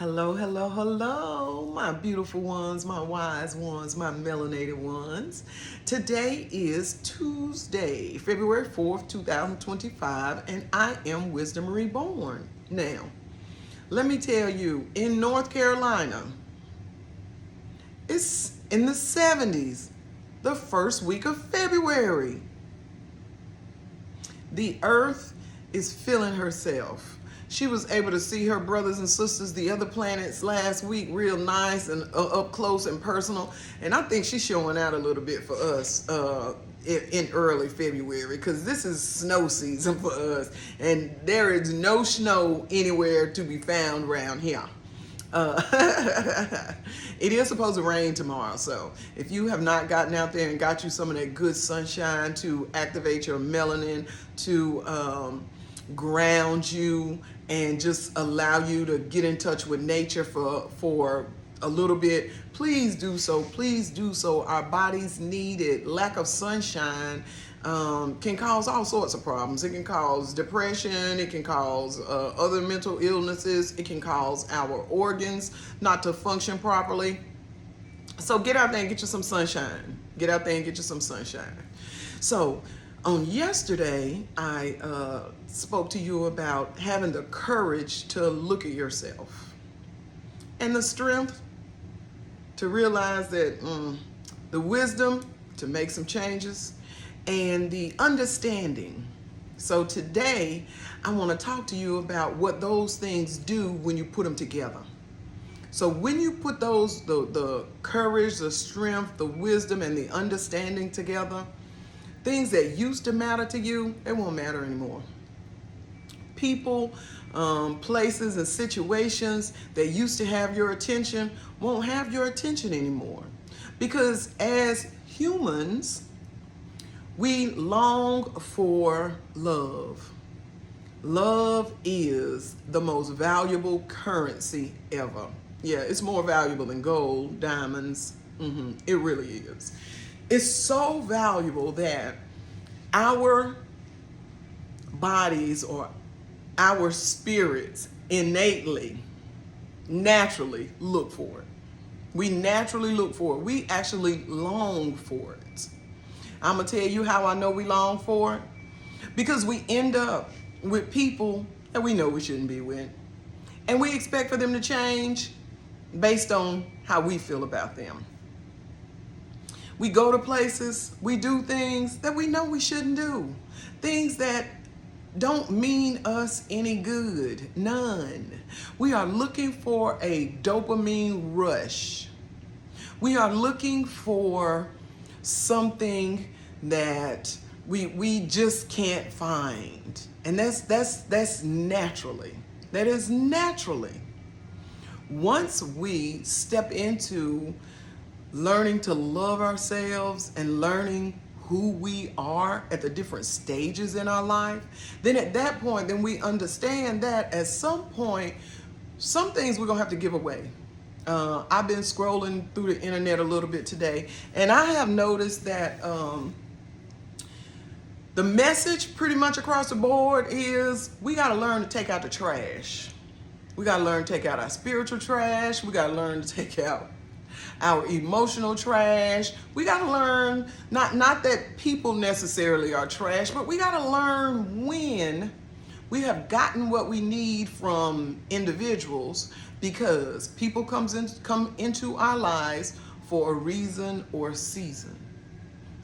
Hello, hello, hello, my beautiful ones, my wise ones, my melanated ones. Today is Tuesday, February 4th, 2025, and I am Wisdom Reborn. Now, let me tell you, in North Carolina, it's in the 70s, the first week of February. The earth is feeling herself. She was able to see her brothers and sisters, the other planets, last week real nice and up close and personal. And I think she's showing out a little bit for us in early February, because this is snow season for us. And there is no snow anywhere to be found around here. It is supposed to rain tomorrow, so if you have not gotten out there and got you some of that good sunshine to activate your melanin, to ground you and just allow you to get in touch with nature for a little bit, please do so. Please do so. Our bodies need it. Lack of sunshine can cause all sorts of problems. It can cause depression. It can cause other mental illnesses. It can cause our organs not to function properly. So get out there and get you some sunshine. Get out there and get you some sunshine. So on yesterday, I spoke to you about having the courage to look at yourself and the strength to realize that the wisdom to make some changes and the understanding. So today, I want to talk to you about what those things do when you put them together. So when you put those, the courage, the strength, the wisdom, and the understanding together, things that used to matter to you, it won't matter anymore. People, places, and situations that used to have your attention won't have your attention anymore. Because as humans, we long for love. Love is the most valuable currency ever. Yeah, it's more valuable than gold, diamonds. It really is. It's so valuable that our bodies or our spirits innately, naturally look for it. We naturally look for it. We actually long for it. I'm going to tell you how I know we long for it. Because we end up with people that we know we shouldn't be with. And we expect for them to change based on how we feel about them. We go to places, we do things that we know we shouldn't do. Things that don't mean us any good, none. We are looking for a dopamine rush. We are looking for something that we just can't find. And that's naturally. That is naturally. Once we step into learning to love ourselves and learning who we are at the different stages in our life, then at that point, then we understand that at some point, some things we're gonna have to give away. I've been scrolling through the internet a little bit today, and I have noticed that the message pretty much across the board is we gotta learn to take out the trash. We gotta learn to take out our spiritual trash. We gotta learn to take out our emotional trash. We gotta learn, not that people necessarily are trash, but we gotta learn when we have gotten what we need from individuals, because people come into our lives for a reason or season.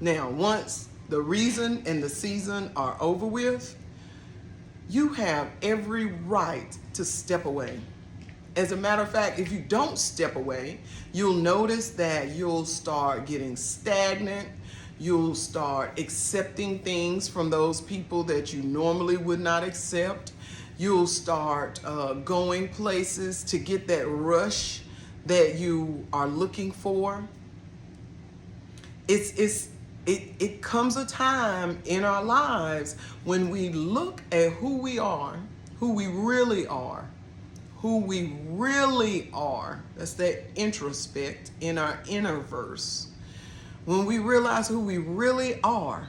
Now, once the reason and the season are over with, you have every right to step away. As a matter of fact, if you don't step away, you'll notice that you'll start getting stagnant. You'll start accepting things from those people that you normally would not accept. You'll start going places to get that rush that you are looking for. It comes a time in our lives when we look at who we are, who we really are, who we really are. That's that introspect in our inner verse. When we realize who we really are,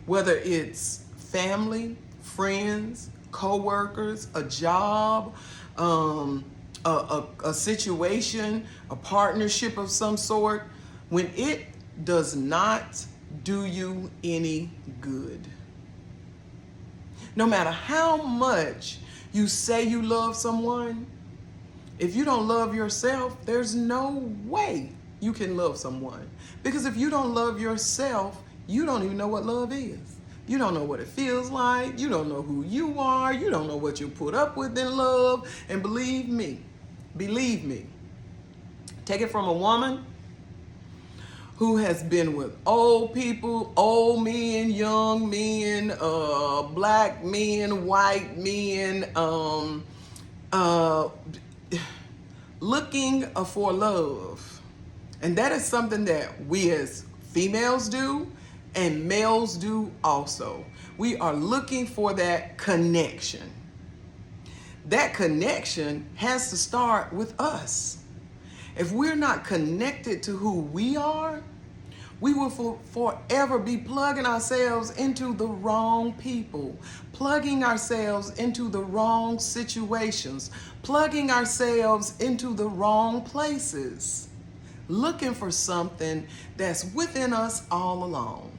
whether it's family, friends, co-workers, a job, a situation, a partnership of some sort, when it does not do you any good. No matter how much you say you love someone, if you don't love yourself, there's no way you can love someone. Because if you don't love yourself, you don't even know what love is. You don't know what it feels like. You don't know who you are. You don't know what you put up with in love. And believe me, take it from a woman who has been with old people, old men, young men, black men, white men, looking for love. And that is something that we as females do and males do also. We are looking for that connection. That connection has to start with us. If we're not connected to who we are, we will forever be plugging ourselves into the wrong people, plugging ourselves into the wrong situations, plugging ourselves into the wrong places, looking for something that's within us all along.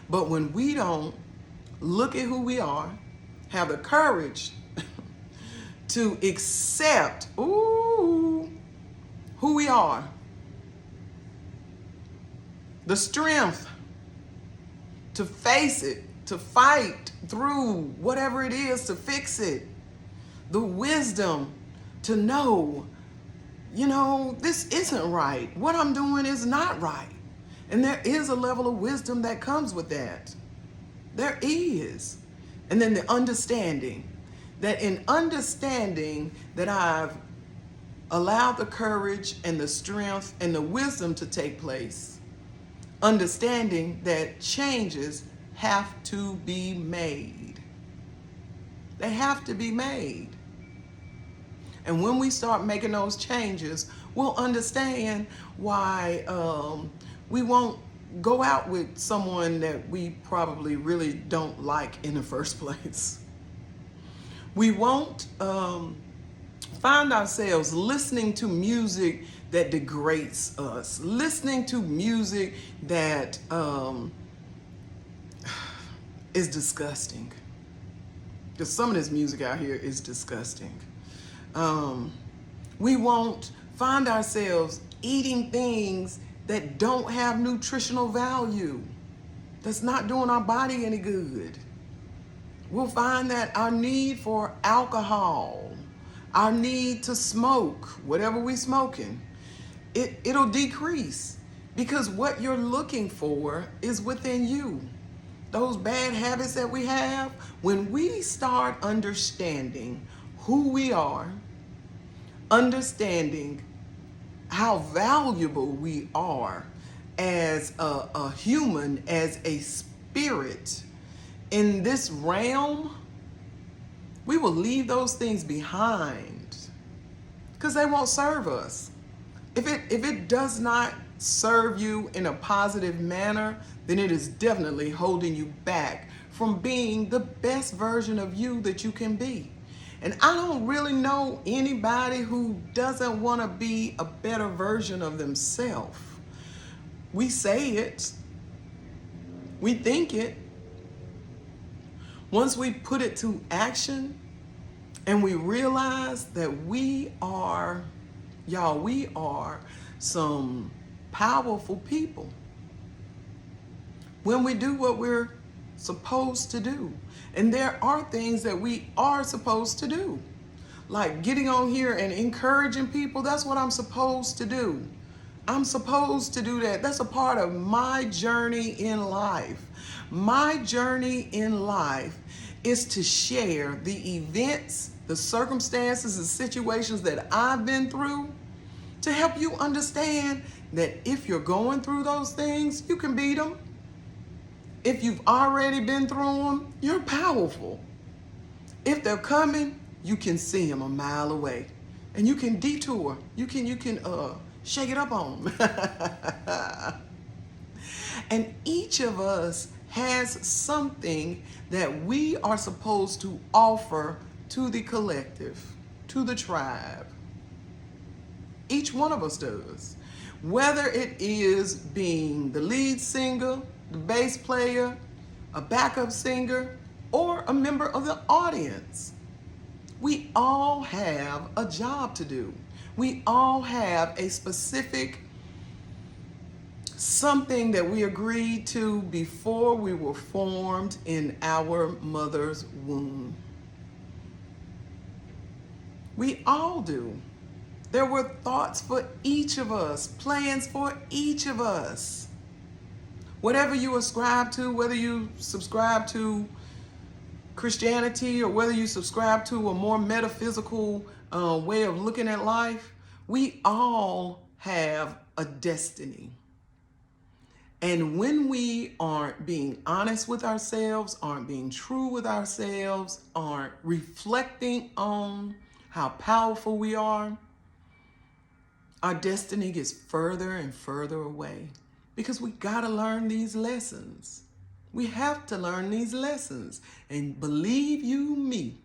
But when we don't look at who we are, have the courage to accept who we are, the strength to face it, to fight through whatever it is to fix it, the wisdom to know, this isn't right. What I'm doing is not right. And there is a level of wisdom that comes with that. There is. And then the understanding that in understanding that I've allowed the courage and the strength and the wisdom to take place, understanding that changes have to be made. They have to be made. And when we start making those changes, we'll understand why we won't go out with someone that we probably really don't like in the first place. We won't find ourselves listening to music that degrades us, listening to music that is disgusting. Because some of this music out here is disgusting. We won't find ourselves eating things that don't have nutritional value, that's not doing our body any good. We'll find that our need for alcohol, our need to smoke, whatever we're smoking, it'll decrease because what you're looking for is within you. Those bad habits that we have, when we start understanding who we are, understanding how valuable we are as a human, as a spirit in this realm, we will leave those things behind because they won't serve us. If it does not serve you in a positive manner, then it is definitely holding you back from being the best version of you that you can be. And I don't really know anybody who doesn't want to be a better version of themselves. We say it, we think it. Once we put it to action and we realize that we are some powerful people. When we do what we're supposed to do. And there are things that we are supposed to do. Like getting on here and encouraging people, that's what I'm supposed to do. I'm supposed to do that. That's a part of my journey in life. My journey in life is to share the events, the circumstances, the situations that I've been through to help you understand that if you're going through those things, you can beat them. If you've already been through them, you're powerful. If they're coming, you can see them a mile away. And you can detour. You can shake it up on them. And each of us has something that we are supposed to offer to the collective, to the tribe. Each one of us does. Whether it is being the lead singer, the bass player, a backup singer, or a member of the audience. We all have a job to do. We all have a specific something that we agreed to before we were formed in our mother's womb. We all do. There were thoughts for each of us, plans for each of us. Whatever you ascribe to, whether you subscribe to Christianity or whether you subscribe to a more metaphysical way of looking at life, we all have a destiny. And when we aren't being honest with ourselves, aren't being true with ourselves, aren't reflecting on how powerful we are, our destiny gets further and further away because we gotta learn these lessons. We have to learn these lessons. And believe you me,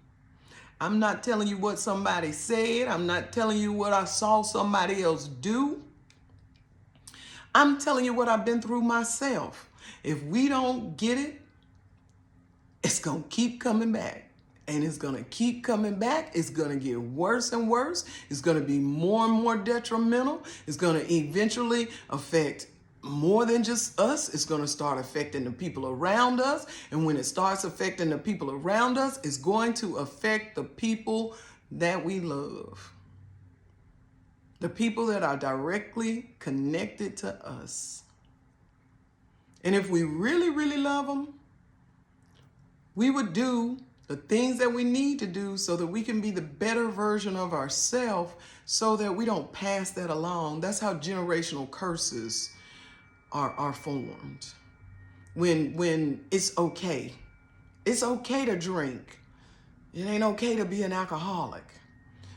I'm not telling you what somebody said. I'm not telling you what I saw somebody else do. I'm telling you what I've been through myself. If we don't get it, it's going to keep coming back. And it's going to keep coming back. It's going to get worse and worse. It's going to be more and more detrimental. It's going to eventually affect more than just us. It's going to start affecting the people around us. And when it starts affecting the people around us, it's going to affect the people that we love. The people that are directly connected to us. And if we really, really love them, we would do the things that we need to do so that we can be the better version of ourselves so that we don't pass that along. That's how generational curses are formed. When it's okay. It's okay to drink. It ain't okay to be an alcoholic.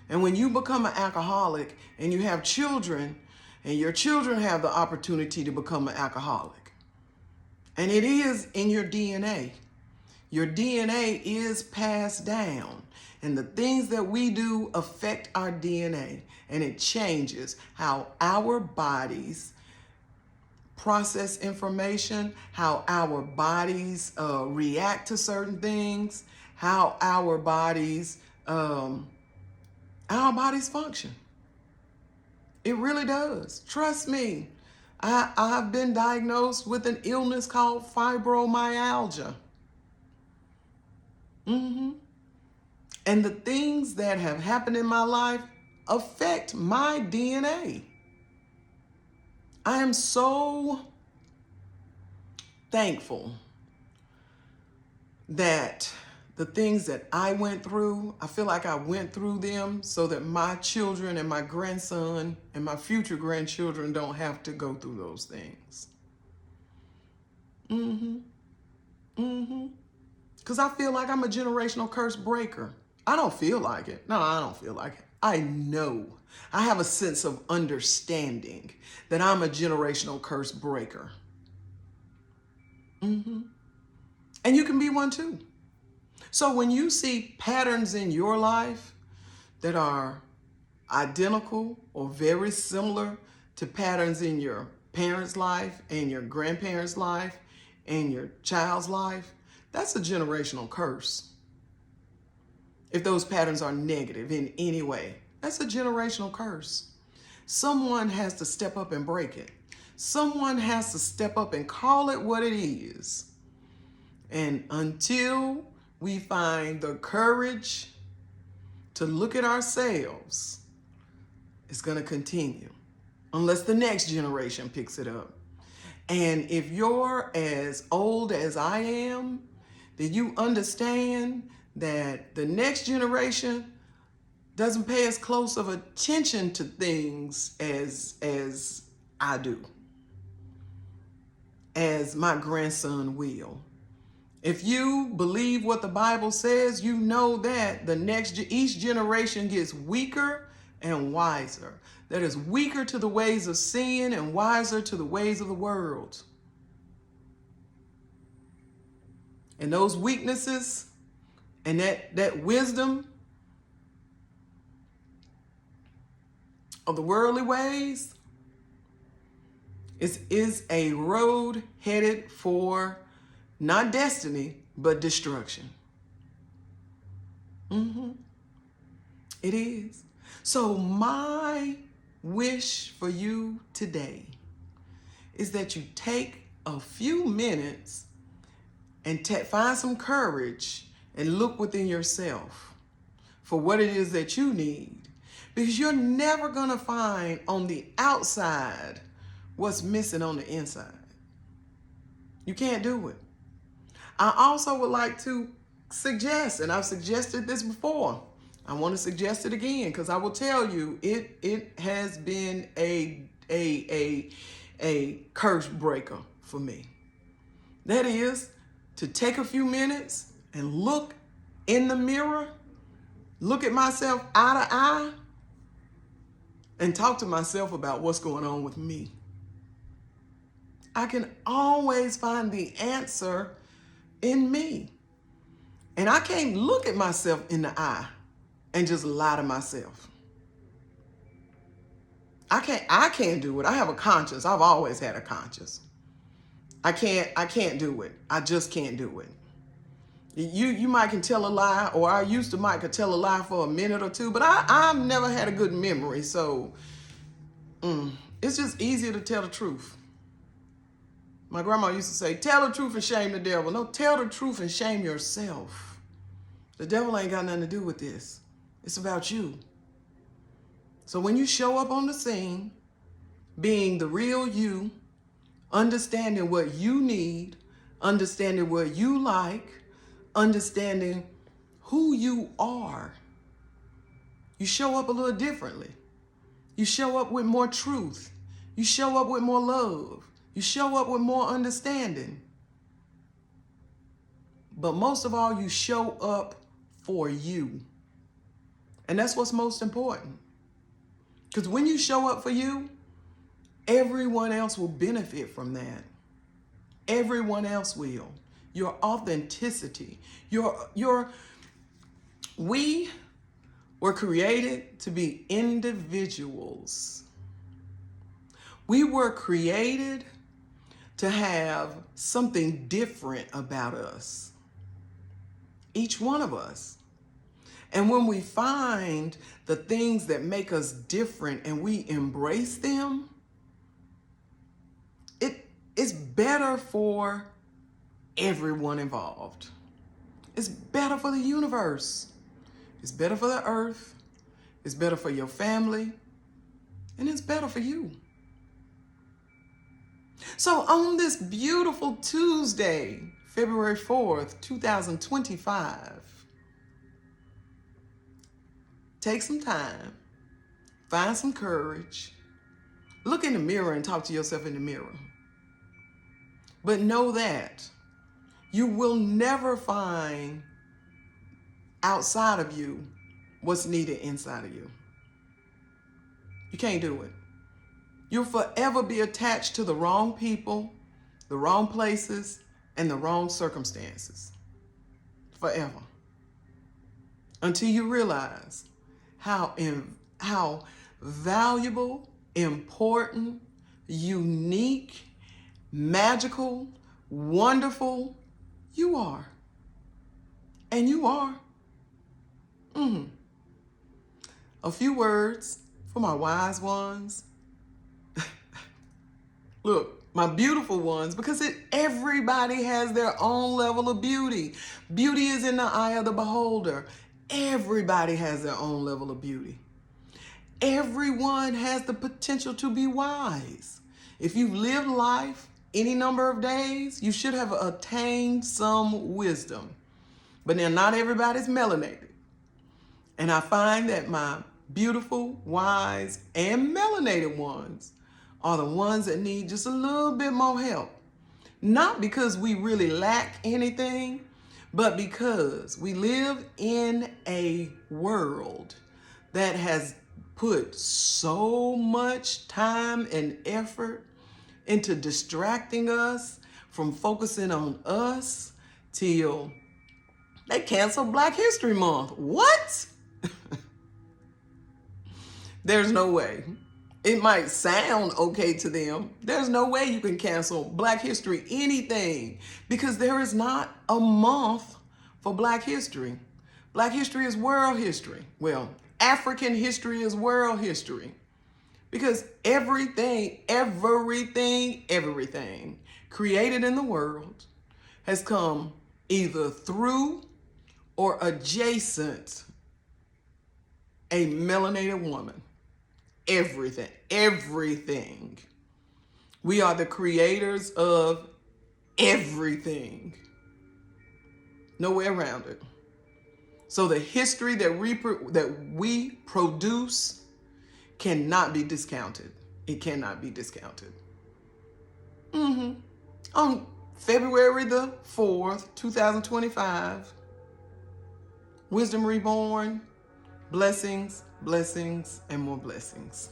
And when you become an alcoholic and you have children, and your children have the opportunity to become an alcoholic, and it is in your DNA. Your DNA is passed down, and the things that we do affect our DNA, and it changes how our bodies process information, how our bodies react to certain things, how our bodies function. It really does. Trust me. I've been diagnosed with an illness called fibromyalgia. And the things that have happened in my life affect my DNA. I am so thankful that the things that I went through, I feel like I went through them so that my children and my grandson and my future grandchildren don't have to go through those things. Because I feel like I'm a generational curse breaker. I don't feel like it. No, I don't feel like it. I know. I have a sense of understanding that I'm a generational curse breaker. And you can be one too. So when you see patterns in your life that are identical or very similar to patterns in your parents' life and your grandparents' life and your child's life, that's a generational curse. If those patterns are negative in any way, that's a generational curse. Someone has to step up and break it. Someone has to step up and call it what it is. And until we find the courage to look at ourselves, it's going to continue unless the next generation picks it up. And if you're as old as I am, then you understand that the next generation doesn't pay as close of attention to things as I do, as my grandson will. If you believe what the Bible says, you know that each generation gets weaker and wiser. That is weaker to the ways of sin and wiser to the ways of the world. And those weaknesses and that wisdom of the worldly ways is a road headed for not destiny, but destruction. It is. So my wish for you today is that you take a few minutes and find some courage and look within yourself for what it is that you need. Because you're never going to find on the outside what's missing on the inside. You can't do it. I also would like to suggest, and I've suggested this before, I want to suggest it again because I will tell you it has been a curse breaker for me. That is to take a few minutes and look in the mirror, look at myself eye to eye, and talk to myself about what's going on with me. I can always find the answer in me. And I can't look at myself in the eye and just lie to myself. I can't do it. I have a conscience. I've always had a conscience. I can't do it. I just can't do it. You might can tell a lie, or I used to might could tell a lie for a minute or two, but I've never had a good memory, so it's just easier to tell the truth. My grandma used to say, tell the truth and shame the devil. No, tell the truth and shame yourself. The devil ain't got nothing to do with this. It's about you. So when you show up on the scene, being the real you, understanding what you need, understanding what you like, understanding who you are, you show up a little differently. You show up with more truth. You show up with more love. You show up with more understanding. But most of all, you show up for you. And that's what's most important. Because when you show up for you, everyone else will benefit from that. Everyone else will. Your authenticity. We were created to be individuals. We were created to have something different about us. Each one of us. And when we find the things that make us different and we embrace them, it's better for everyone involved. It's better for the universe. It's better for the earth. It's better for your family. And it's better for you. So on this beautiful Tuesday, February 4th, 2025, take some time, find some courage, look in the mirror and talk to yourself in the mirror. But know that you will never find outside of you what's needed inside of you. You can't do it. You'll forever be attached to the wrong people, the wrong places, and the wrong circumstances. Forever. Until you realize how valuable, important, unique, magical, wonderful you are. And you are. A few words for my wise ones. Look, my beautiful ones, because everybody has their own level of beauty. Beauty is in the eye of the beholder. Everybody has their own level of beauty. Everyone has the potential to be wise. If you've lived life any number of days, you should have attained some wisdom. But then not everybody's melanated. And I find that my beautiful, wise, and melanated ones are the ones that need just a little bit more help. Not because we really lack anything, but because we live in a world that has put so much time and effort into distracting us from focusing on us till they canceled Black History Month. What? There's no way. It might sound okay to them. There's no way you can cancel Black History, anything, because there is not a month for Black History. Black history is world history. Well, African history is world history. Because everything created in the world has come either through or adjacent a melanated woman. Everything. We are the creators of everything. No way around it. So the history that we produce cannot be discounted. It cannot be discounted. On February the 4th, 2025, Wisdom Reborn, blessings, blessings, and more blessings.